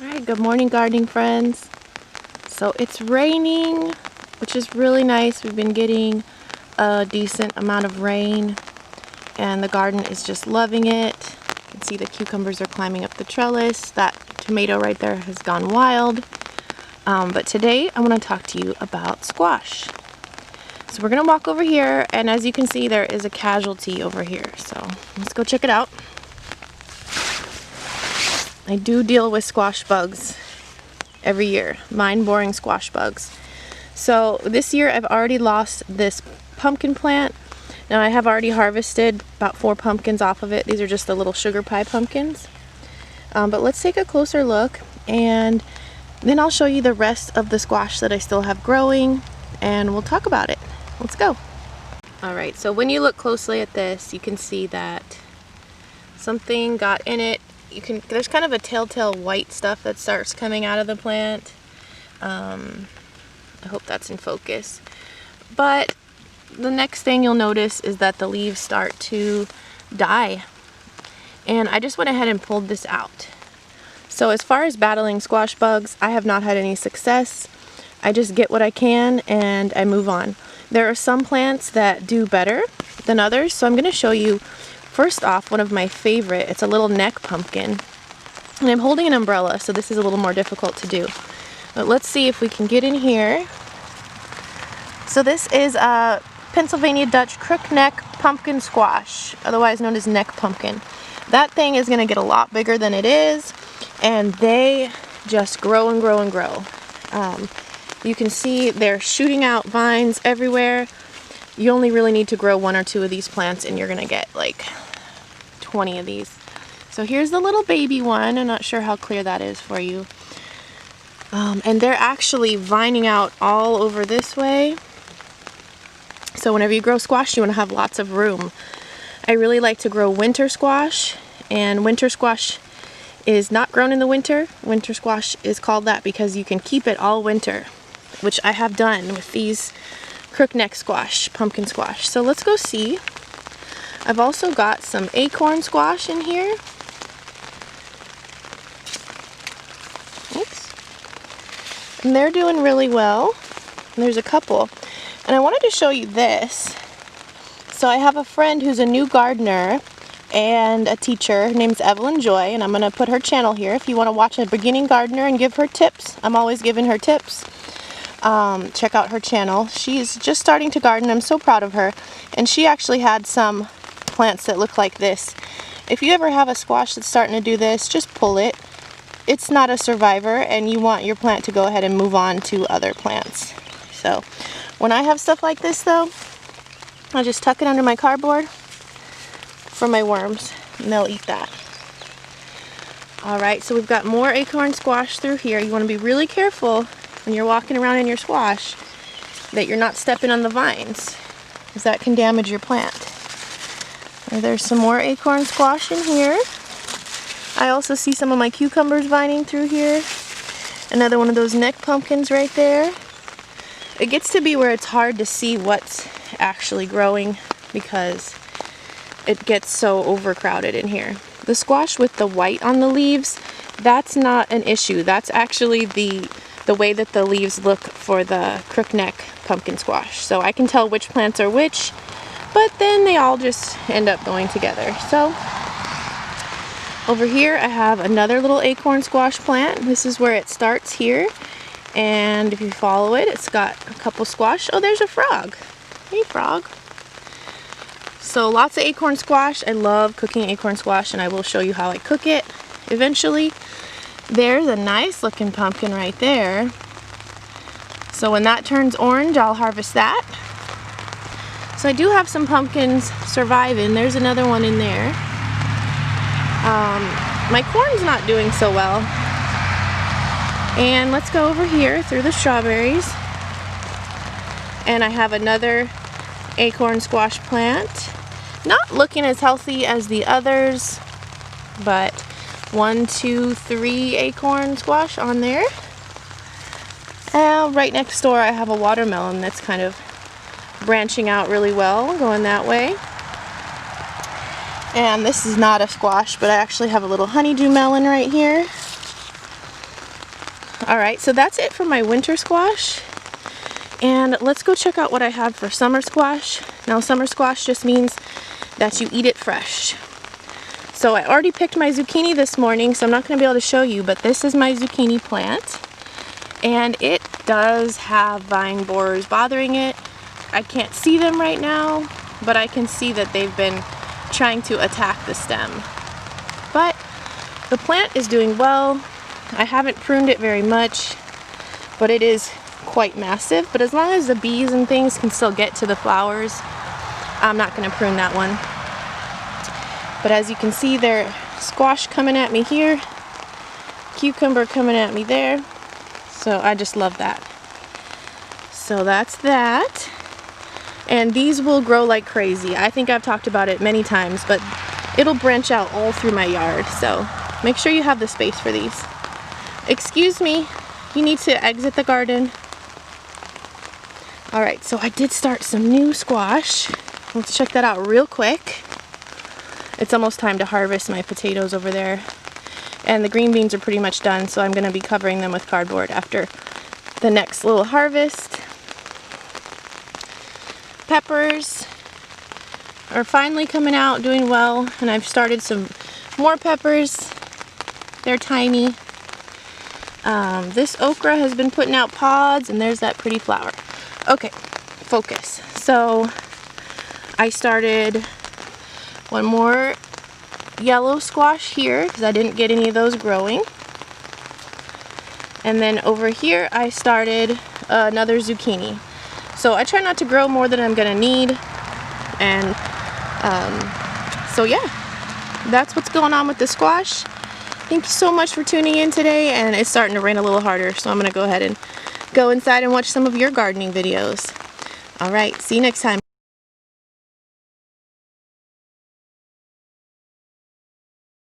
Alright, good morning gardening friends. So it's raining, which is really nice. We've been getting a decent amount of rain and the garden is just loving it. You can see the cucumbers are climbing up the trellis. That tomato right there has gone wild. But today I want to talk to you about squash. So we're going to walk over here, and as you can see there is a casualty over here. So let's go check it out. I do deal with squash bugs every year, mind-boring squash bugs. So this year I've already lost this pumpkin plant. Now I have already harvested about 4 pumpkins off of it. These are just the little sugar pie pumpkins. But let's take a closer look, and then I'll show you the rest of the squash that I still have growing, and we'll talk about it. Let's go. Alright, so when you look closely at this, you can see that something got in it. There's kind of a telltale white stuff that starts coming out of the plant. I hope that's in focus. But the next thing you'll notice is that the leaves start to die. And I just went ahead and pulled this out. So as far as battling squash bugs, I have not had any success. I just get what I can and I move on. There are some plants that do better than others, so I'm going to show you first off one of my favorite. It's a little neck pumpkin, and I'm holding an umbrella, so this is a little more difficult to do. But let's see if we can get in here. So this is a Pennsylvania Dutch Crookneck pumpkin squash, otherwise known as neck pumpkin. That thing is going to get a lot bigger than it is, and they just grow and grow and grow. You can see they're shooting out vines everywhere. You only really need to grow 1 or 2 of these plants and you're going to get like 20 of these. So here's the little baby one. I'm not sure how clear that is for you. And they're actually vining out all over this way. So whenever you grow squash, you want to have lots of room. I really like to grow winter squash, and winter squash is not grown in the winter. Winter squash is called that because you can keep it all winter, which I have done with these Crookneck squash, pumpkin squash. So let's go see. I've also got some acorn squash in here. Oops. And they're doing really well. And there's a couple. And I wanted to show you this. So I have a friend who's a new gardener and a teacher. Her name's Evelyn Joy, and I'm going to put her channel here. If you want to watch a beginning gardener and give her tips, I'm always giving her tips. Check out her channel. She's just starting to garden. I'm so proud of her. And she actually had some plants that look like this. If you ever have a squash that's starting to do this, just pull it. It's not a survivor, and you want your plant to go ahead and move on to other plants. So when I have stuff like this though, I'll just tuck it under my cardboard for my worms, and they'll eat that. Alright, so we've got more acorn squash through here. You want to be really careful when you're walking around in your squash that you're not stepping on the vines, because that can damage your plant. And there's some more acorn squash in here. I also see some of my cucumbers vining through here. Another one of those neck pumpkins right there. It gets to be where it's hard to see what's actually growing because it gets so overcrowded in here. The squash with the white on the leaves, that's not an issue. That's actually the way that the leaves look for the Crookneck pumpkin squash. So I can tell which plants are which, but then they all just end up going together. So over here I have another little acorn squash plant. This is where it starts here, and if you follow it, it's got a couple squash. Oh, there's a frog. Hey, frog. So lots of acorn squash. I love cooking acorn squash, and I will show you how I cook it eventually. There's a nice looking pumpkin right there. So when that turns orange, I'll harvest that. So I do have some pumpkins surviving. There's another one in there. My corn's not doing so well. And let's go over here through the strawberries. And I have another acorn squash plant. Not looking as healthy as the others, but 1, 2, 3 acorn squash on there. And right next door I have a watermelon that's kind of branching out really well, going that way. And this is not a squash, but I actually have a little honeydew melon right here. Alright, so that's it for my winter squash. And let's go check out what I have for summer squash. Now summer squash just means that you eat it fresh. So I already picked my zucchini this morning, so I'm not going to be able to show you, but this is my zucchini plant. And it does have vine borers bothering it. I can't see them right now, but I can see that they've been trying to attack the stem. But the plant is doing well. I haven't pruned it very much, but it is quite massive. But as long as the bees and things can still get to the flowers, I'm not going to prune that one. But as you can see, there's squash coming at me here, cucumber coming at me there. So I just love that. So that's that. And these will grow like crazy. I think I've talked about it many times, but it'll branch out all through my yard. So make sure you have the space for these. Excuse me, you need to exit the garden. Alright, so I did start some new squash. Let's check that out real quick. It's almost time to harvest my potatoes over there. And the green beans are pretty much done, so I'm going to be covering them with cardboard after the next little harvest. Peppers are finally coming out, doing well, and I've started some more peppers. They're tiny. This okra has been putting out pods, and there's that pretty flower. Okay, focus. So I started one more yellow squash here because I didn't get any of those growing. And then over here I started another zucchini. So I try not to grow more than I'm gonna need. And so yeah, that's what's going on with the squash. Thank you so much for tuning in today, and it's starting to rain a little harder, so I'm gonna go ahead and go inside and watch some of your gardening videos. Alright, see you next time.